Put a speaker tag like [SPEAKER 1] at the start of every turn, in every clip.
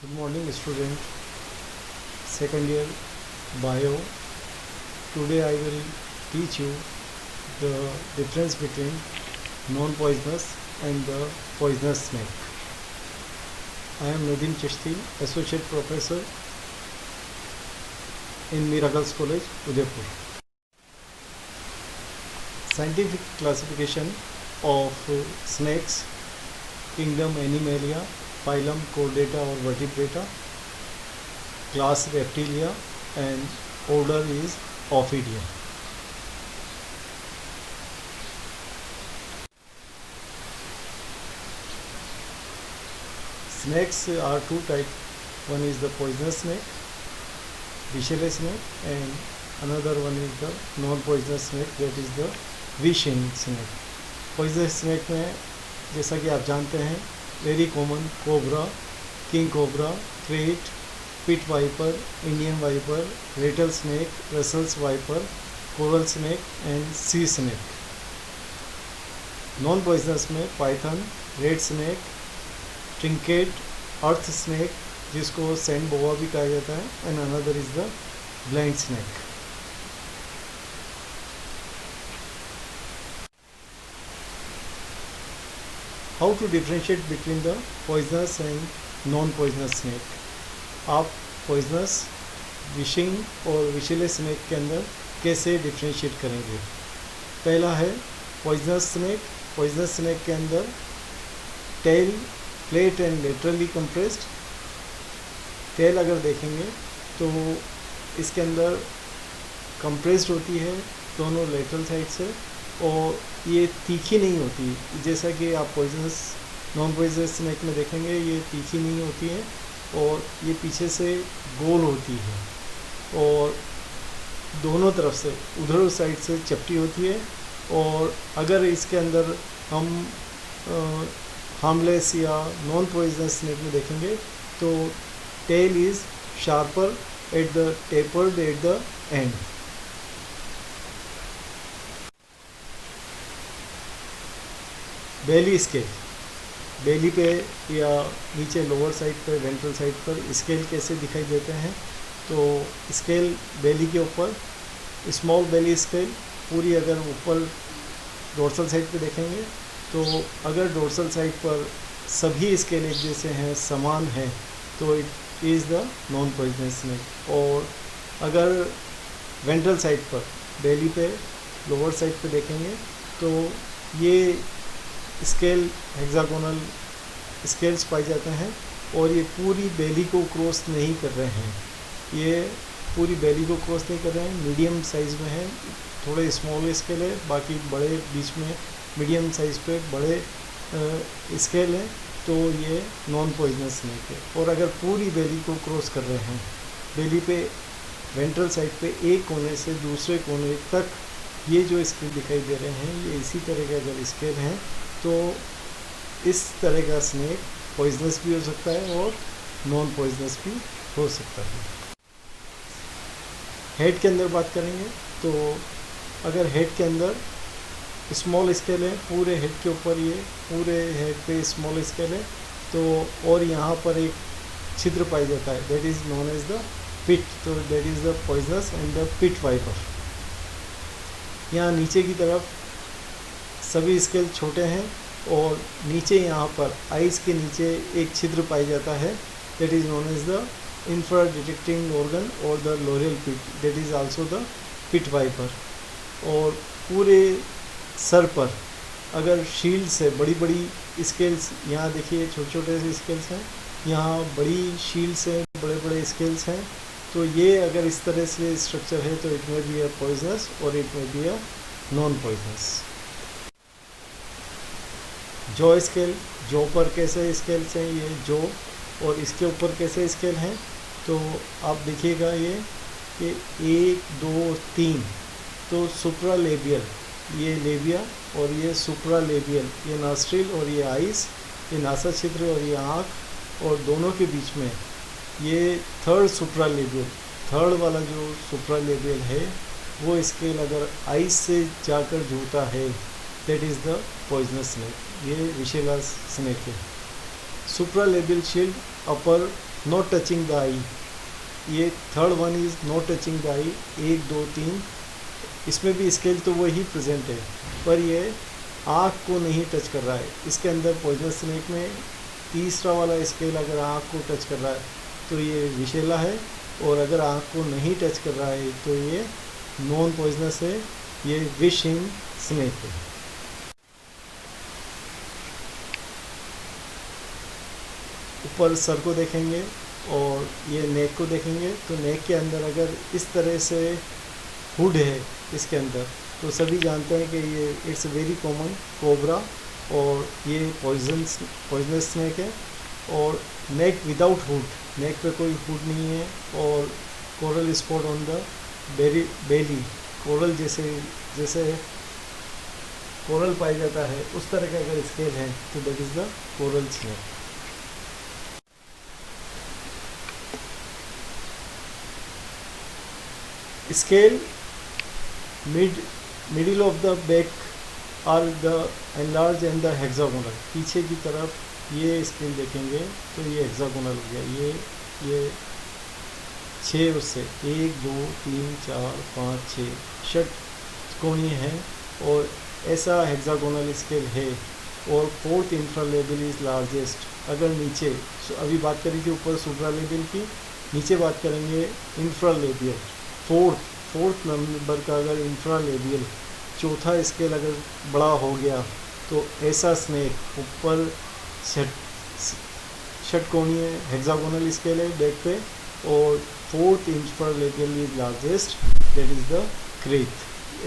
[SPEAKER 1] Good morning, student. Second year bio. Today I will teach you the difference between non-poisonous and the poisonous snake. I am Nadeem Chishti, Associate Professor in Mira Girls College, Udaipur. Scientific classification of snakes, kingdom Animalia, phylum Chordata or Vertebrata, class Reptilia, and order is Ophidia. Snakes are two types. One is the poisonous snake, vicious snake, and another one is the non-poisonous snake, that is the wishing snake. Poisonous snake में जैसा कि आप जानते हैं very common cobra, king cobra, krait, pit viper, Indian viper, rattle snake, Russell's viper, coral snake and sea snake. Non poisonous में python, red snake, trinket, earth snake जिसको sand boa भी कहा जाता है, and another is the blind snake. How to differentiate between the poisonous and non poisonous snake. आप poisonous, विशिंग और विशिलेस स्नेक के अंदर कैसे डिफ्रेंशिएट करेंगे. पहला है पॉइजनस स्नेक. पॉइजनस स्नेक के अंदर tail plate and laterally compressed. Tail अगर देखेंगे तो इसके अंदर कंप्रेस्ड होती है दोनों लेटरल साइड से, और ये तीखी नहीं होती जैसा कि आप पॉइजनस नॉन पॉइजनस स्नेक में देखेंगे. ये तीखी नहीं होती है और ये पीछे से गोल होती है और दोनों तरफ से उधर उस साइड से चपटी होती है. और अगर इसके अंदर हम हार्मलेस या नॉन पॉइजनस स्नेक में देखेंगे तो tail is sharper at the tapered at the end. Belly scale, belly पे या नीचे लोअर साइड पर, वेंट्रल साइड पर स्केल कैसे दिखाई देते हैं. तो स्केल बेली के ऊपर स्मॉल बेली स्केल पूरी अगर ऊपर डोर्सल साइड पे देखेंगे तो अगर डोर्सल साइड पर सभी स्केल एक जैसे हैं, समान हैं, तो it is the non poisonous snake. और अगर वेंट्रल साइड पर बेली पे लोअर साइड पे देखेंगे तो ये स्केल हेक्सागोनल स्केल्स पाए जाते हैं और ये पूरी बेली को क्रॉस नहीं कर रहे हैं. ये पूरी बेली को क्रॉस नहीं कर रहे हैं, मीडियम साइज़ में है. थोड़े स्मॉल स्केल है, बाकी बड़े बीच में मीडियम साइज़ पे बड़े स्केल हैं, तो ये नॉन पॉइजनस स्नेक है. और अगर पूरी बेली को क्रॉस कर रहे हैं, बेली पे वेंट्रल साइड पे एक कोने से दूसरे कोने तक ये जो स्केल दिखाई दे रहे हैं, ये इसी तरह के अगर स्केल हैं तो इस तरह का स्नेक पॉइजनस भी हो सकता है और नॉन पॉइजनस भी हो सकता है. हेड के अंदर बात करेंगे तो अगर हेड के अंदर स्मॉल स्केल है, पूरे हेड के ऊपर ये पूरे हेड पे स्मॉल स्केल है, तो और यहाँ पर एक छिद्र पाया जाता है, that is known as the pit. तो that is the poisonous and the pit viper. यहाँ नीचे की तरफ सभी स्केल छोटे हैं और नीचे यहाँ पर आइस के नीचे एक छिद्र पाया जाता है, that is known as the infra detecting organ और the loreal pit, that is also the pit viper. और पूरे सर पर अगर शील्ड से बड़ी बड़ी स्केल्स, यहाँ देखिए छोटे छोटे से स्केल्स हैं, यहाँ बड़ी शील्ड से बड़े बड़े स्केल्स हैं, तो ये अगर इस तरह से स्ट्रक्चर है तो इट में बी अ पॉइजनस और इट में be a non poisonous. Jaw scale, jaw पर कैसे स्केल्स हैं, ये जॉ और इसके ऊपर कैसे स्केल हैं, तो आप देखिएगा ये 1 2 3, तो सुप्रा लेबियल ये लेबिया और ये सुप्रा लेबियल ये नॉस्ट्रिल और ये आइस, ये नासा छिद्र और ये आँख, और दोनों के बीच में ये थर्ड सुप्रा लेबियल, थर्ड वाला जो सुप्रा लेबियल है वो स्केल अगर आइस से जाकर जुड़ता है, that is the poisonous snake. ये विशेला स्नेक है. Supralabial shield upper not touching the eye, ये third one is not touching the eye, 1 2 3, इसमें भी स्केल तो वही प्रेजेंट है, पर ये आँख को नहीं टच कर रहा है। इसके अंदर पॉइजनस स्नेक में तीसरा वाला स्केल अगर आँख को टच कर रहा है तो ये विषैला है, और अगर आँख को नहीं टच कर रहा है तो ये नॉन पॉइजनस है, ये विषहीन स्नेक है। ऊपर सर को देखेंगे और ये नेक को देखेंगे, तो नेक के अंदर अगर इस तरह से हुड है इसके अंदर, तो सभी जानते हैं कि ये इट्स वेरी कॉमन कोबरा, और ये पॉइजनस स्नेक है। और नेक विदाउट हुड, नेक पे कोई हुड नहीं है, और coral spot on the belly, coral जैसे कोरल पाया जाता है उस तरह का अगर स्केल है तो that is the coral snake. Scale middle of the back are the enlarge and the hexagonal, पीछे की तरफ ये स्केल देखेंगे तो ये हेक्सागोनल हो गया, ये 6 उससे 1 2 3 4 5 6 षटकोणीय है, और ऐसा हेक्सागोनल स्केल है। और फोर्थ इंफ्रालेबियल इज़ लार्जेस्ट। अगर नीचे, अभी बात करी थी ऊपर सुप्रालेबियल की, नीचे बात करेंगे इंफ्रालेबियल, फोर्थ नंबर का अगर इंफ्रालेबियल चौथा स्केल अगर बड़ा हो गया तो ऐसा स्नेक ऊपर षटकोणीय हेक्सागोनल स्केल है बैक पे, और fourth infralabial is largest, that is the krait.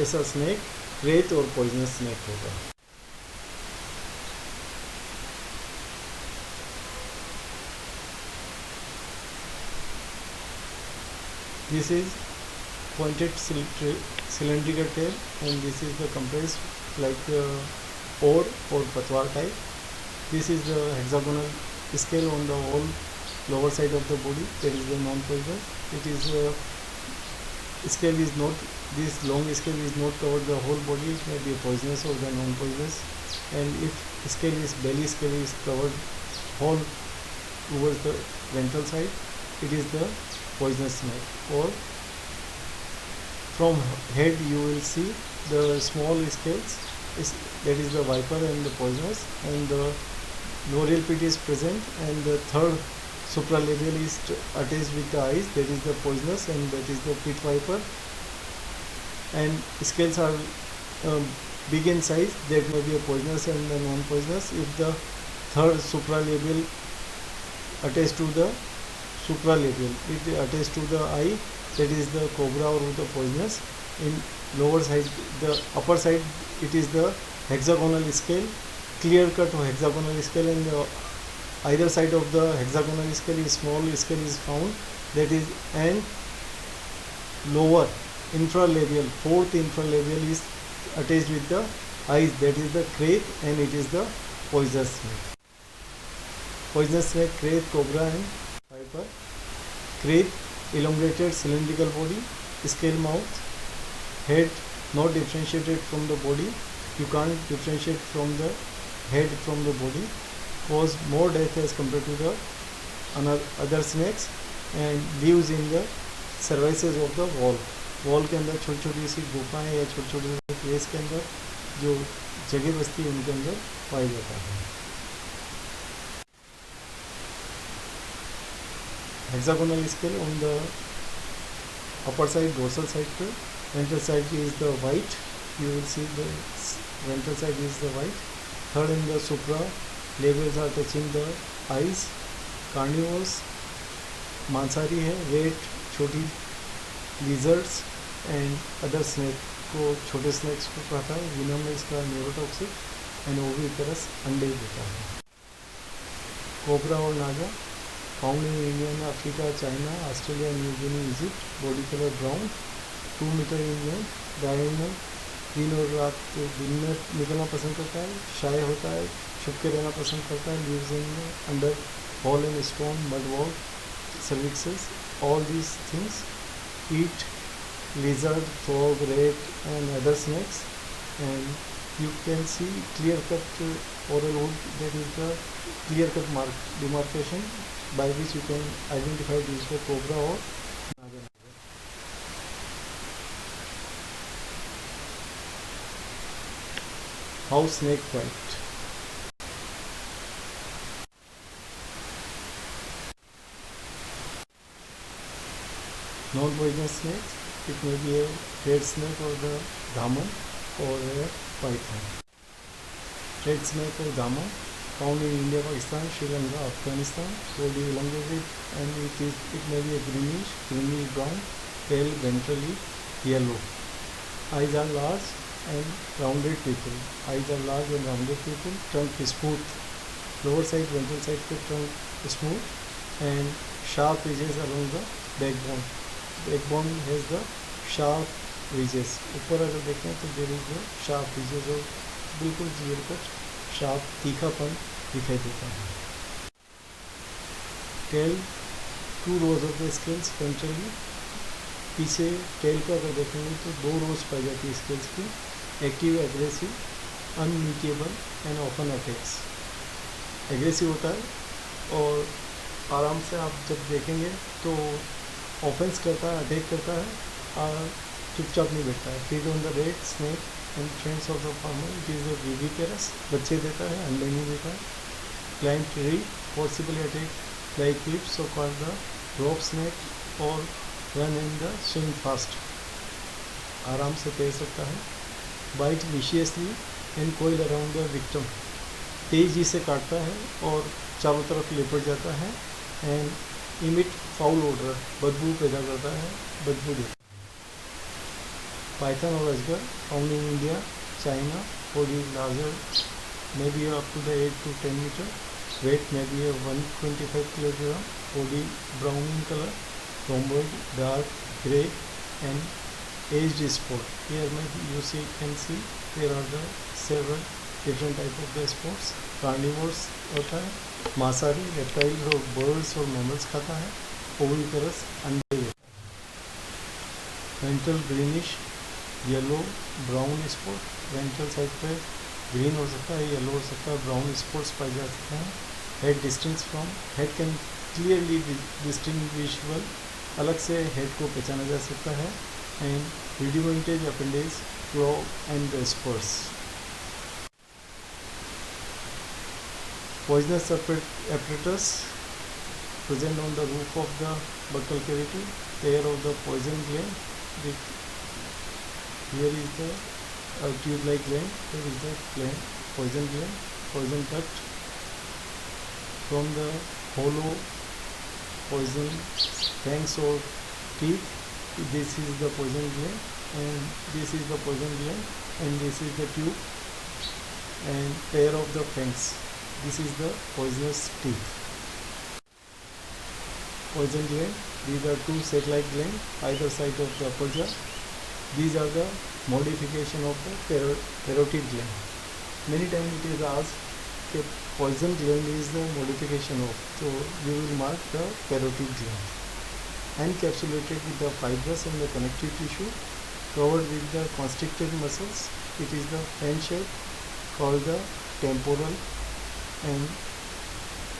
[SPEAKER 1] ऐसा स्नेक क्रेत और पॉइजनस स्नेक होगा। This is pointed cylindrical tail, and this is the compressed like oar or patwar type. This is the hexagonal scale on the whole lower side of the body. That is the non-poisonous. It is scale is not, this long scale is not covered the whole body. It may be poisonous or the non-poisonous. And if scale is belly scale is covered whole towards the ventral side, it is the poisonous snake. Or from head you will see the small scales, that is the viper and the poisonous, and the loreal pit is present, and the third supralabial is attached with the eyes, that is the poisonous, and that is the pit viper. And scales are big in size, that may be a poisonous and the non-poisonous. If the third supralabial attached to the supralabial, it attached to the eye, that is the cobra or the poisonous. In lower side, the upper side, it is the hexagonal scale, clear cut hexagonal scale, and the either side of the hexagonal scale is small scale is found, that is, and lower infralabial, fourth infralabial is attached with the eyes, that is the crate, and it is the poisonous snake. Poisonous snake, crate, cobra and viper. Crate, elongated cylindrical body, scale mouth, head not differentiated from the body. You can't differentiate from the head from the body. Cause more death as compared to the other snakes, and lives in the crevices of the wall के अंदर छोटी छोटी सी गुफाएं या छोटे छोटे place के अंदर जो जगह बस्ती है उनके अंदर पाया जाता है। Hexagonal scale on the upper side, dorsal side पे, ventral side is the white, you will see the ventral side is the white. Third in the supralabials are touching the eyes. Carnivorous मांसाहारी है, rate छोटी lizards and other snake को, छोटे snacks को खाता है। विनम में इसका न्यूरोटॉक्सिक एंड ओविपेरस अंडे देता है। कोबरा और नागा फाउंड इन इंडिया में, Africa, China, Australia, New Guinea, Egypt. Body colour brown, 2 metre in length, direct दिन और रात दिन में निकलना पसंद करता है, शाय होता है, छुप के रहना पसंद करता है, lives in under hole and stone, mud wall, cervixes. All these things eat lizard, frog, rat and other snakes, and you can see clear cut oral wood, that is the clear cut demarcation by which you can identify these for cobra or naga. How snake bite. Non-poisonous snakes, it may be a red snake or the daman or a python. Red snake or daman found in India, Pakistan, Sri Lanka, Afghanistan, body elongated and it may be a greenish brown, tail ventrally yellow. Eyes are large and rounded pupil. Eyes are large and rounded pupil. Trunk is smooth. Lower side, ventral side के trunk smooth and sharp ridges along the backbone. Backbone has the sharp ridges. ऊपर अगर देखें तो there is the sharp ridges और बिल्कुल clear cut sharp तीखापन दिखाई देता है. Tail, 2 rows of the scales ventrally. पीछे टेल को अगर देखेंगे तो 2 रोज पाई जाती है स्केल्स की. एक्टिव, एग्रेसिव, अनमीटेबल एंड ऑफन अटैक्स. एग्रेसिव होता है और आराम से आप जब देखेंगे तो ऑफेंस करता है, अटैक करता है और चुपचाप नहीं बैठता है. Feed on the red snake and friends of the farmer. It is the viviparous. बच्चे देता है, अंडे नहीं देता है. Climb tree, forcibly attack like cliffs, so called the rope snake or run in the swim fast. आराम से तैर सकता है. Bite viciously and coil around the victim. तेजी से काटता है और चारों तरफ लिपट जाता है. एंड इमिट फाउल ओडर, बदबू पैदा करता है, बदबू देता है. पाइथन और अजगर found in India, China. Body larger, may be up to the 8 to 10 meter. Weight may be 125 kg. Body brown in color. Rhomboid, dark grey and aged spot. Here you can see there are the several different type of the spots. Carnivores होता है. मांसाहारी, reptile और birds और mammals खाता है. Oviparous, अंडे देता है. Ventral greenish, yellow, brown spot. Ventral side पे ग्रीन हो सकता है, येलो हो सकता है, ब्राउन स्पॉट्स पाए जा सकते हैं. Head distinct from, head can clearly distinguishable, अलग से हेड को पहचाना जा सकता है. And rudimented appendage, claw and spurs. Poisonous apparatus present on the roof of the buccal cavity, pair of the poison gland. Here is the tube-like gland. Here is the poison gland, poison duct. From the hollow poison fangs or teeth, this is the poison gland, and this is the poison gland, and this is the tube, and pair of the fangs. This is the poisonous teeth. Poison gland. These are 2 sac-like glands either side of the upper jaw. These are the modification of the parotid gland. Many times it is asked that poison gland is the modification of. So you will mark the parotid gland. Encapsulated with the fibrous and the connective tissue, covered with the constricted muscles. It is the fan shape called the temporal. And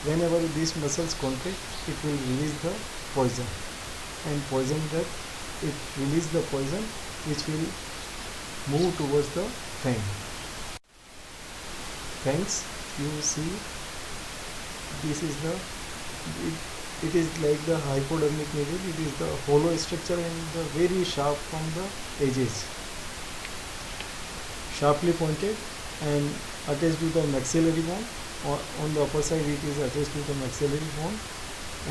[SPEAKER 1] whenever these muscles contract, it will release the poison, and poison drug, it release the poison which will move towards the fang. Fangs, you see, this is the, it is like the hypodermic needle. It is the hollow structure and the very sharp from the edges, sharply pointed and attached to the maxillary bone. On the upper side it is attached to the maxillary bone.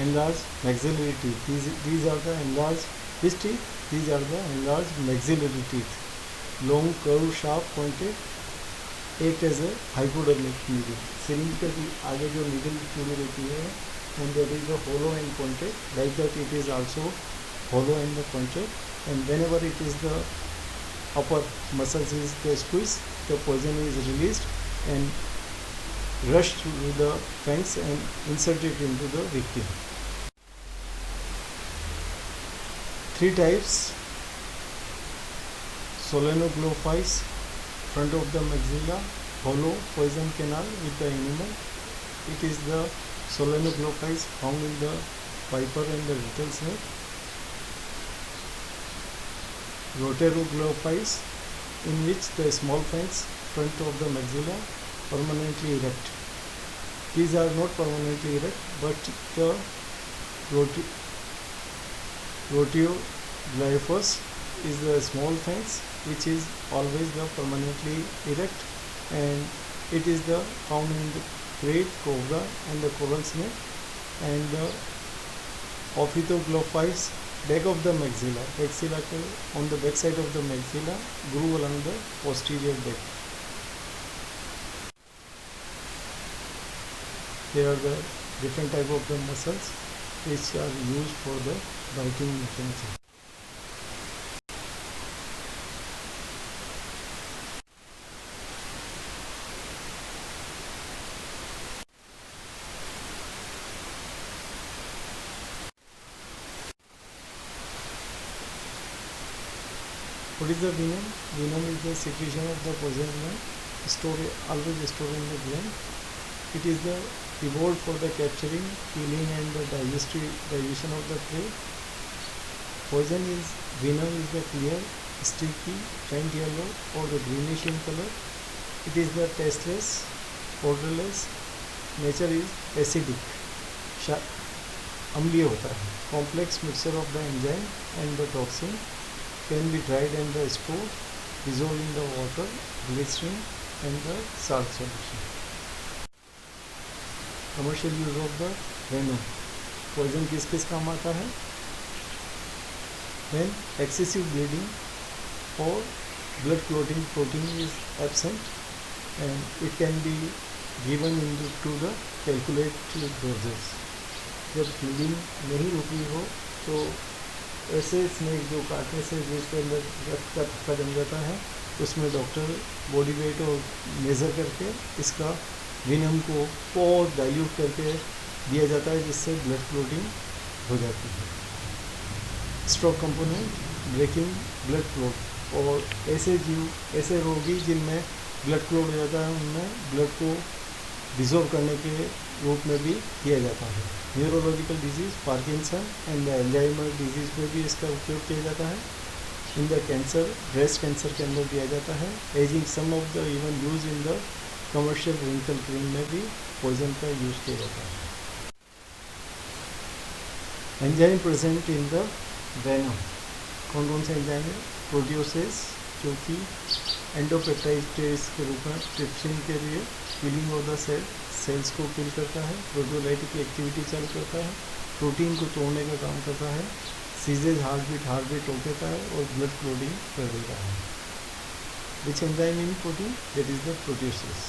[SPEAKER 1] Enlarged maxillary teeth. These are the enlarged which teeth? These are the enlarged maxillary teeth. Long, curved, sharp, pointed. Act as a hypodermic needle. Syringe के आगे जो needle जुड़ी रहती है, and there is a hollow and pointed. Like that it is also hollow and pointed. And whenever it is the upper muscles is the squeeze, the poison is released and rushed through the fangs and inserted into the victim. 3 types. Solenoglophyes, front of the maxilla, hollow poison canal with the animal. It is the Solenoglophiles found in the viper and the rattle snake. Roteroglophiles, in which the small fangs front of the maxilla permanently erect. These are not permanently erect, but the Roteoglyphus is the small fangs which is always the permanently erect, and it is the found in the great cobra and the coral snake. And the Ophioglyphis, back of the maxilla, on the back side of the maxilla grew along the posterior back. There are the different type of the muscles which are used for the biting mechanism. What is the venom? Venom is the secretion of the poison gland, always stored in the gland. It is the evolved for the capturing, killing, and the digestion of the prey. Venom is the clear, sticky, faint yellow or the greenish in color. It is the tasteless, odorless. Nature is acidic, अम्लीय होता है. Complex mixture of the enzyme and the toxin. Can be dried and the stored, dissolved in the water, glycerin, and the salt solution. Commercial use of the venom. Poison किस किस काम आता है? When excessive bleeding or blood clotting protein is absent, and it can be given to the calculated doses. जब bleeding नहीं रुकी हो तो ऐसे स्नेक जो काटने से जिसके अंदर रक्त का थक्का जम जाता है, उसमें डॉक्टर बॉडी वेट और मेज़र करके इसका विनम को बहुत डाइल्यूट करके दिया जाता है, जिससे ब्लड क्लोटिंग हो जाती है. Stroke component, breaking blood clot. और ऐसे रोगी जिनमें ब्लड क्लोट हो जाता है, उनमें ब्लड को डिसॉल्व करने के रूप में भी किया जाता है. Neurological disease, Parkinson and Alzheimer disease में भी इसका उपयोग किया जाता है. In the cancer, breast cancer के अंदर दिया जाता है. Ageing, some of the even use in the commercial wrinkle cream में भी पॉइजन का यूज किया जाता है. Enzyme present in the venom. कौन कौन से एंजाइम है? प्रोटियोसेस, जो कि एंडोपेप्टाइडेज के रूप में ट्रिप्सिन के लिए किलिंग ऑफ द सेल्स को किल करता है. प्रोटियोलाइटिक एक्टिविटी चालू करता है. प्रोटीन को तोड़ने का काम करता है. सीजेज हार्ट बीट रोक देता है और ब्लड क्लोटिंग कर देता है. Which enzyme in protein? That is the proteases.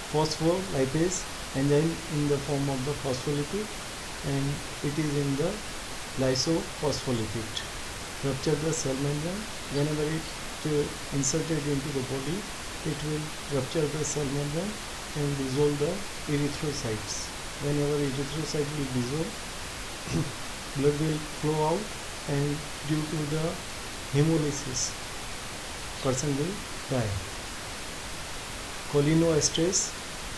[SPEAKER 1] Phospholipase enzyme in the form of the phospholipid, and it is in the lysophospholipid. Rupture the cell membrane. Whenever it inserted into the body, it will rupture the cell membrane and dissolve the erythrocytes. Whenever erythrocyte will dissolve, blood will flow out, and due to the hemolysis, person will die. Cholinesterase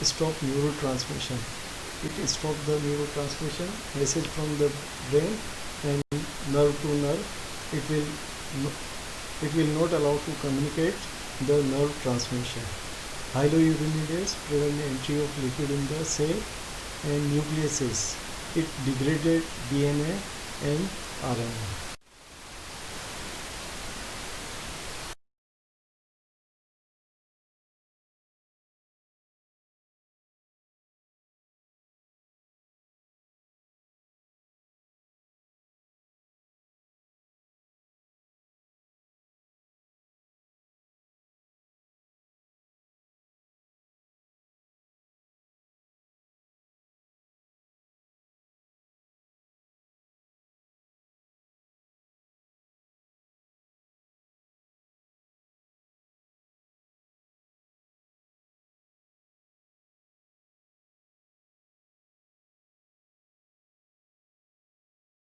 [SPEAKER 1] stop neurotransmission. It stops the neurotransmission message from the brain and nerve to nerve. It will not allow to communicate the nerve transmission. Hyaluronidase prevent the entry of liquid in the cell. And nucleases, it degraded DNA and RNA.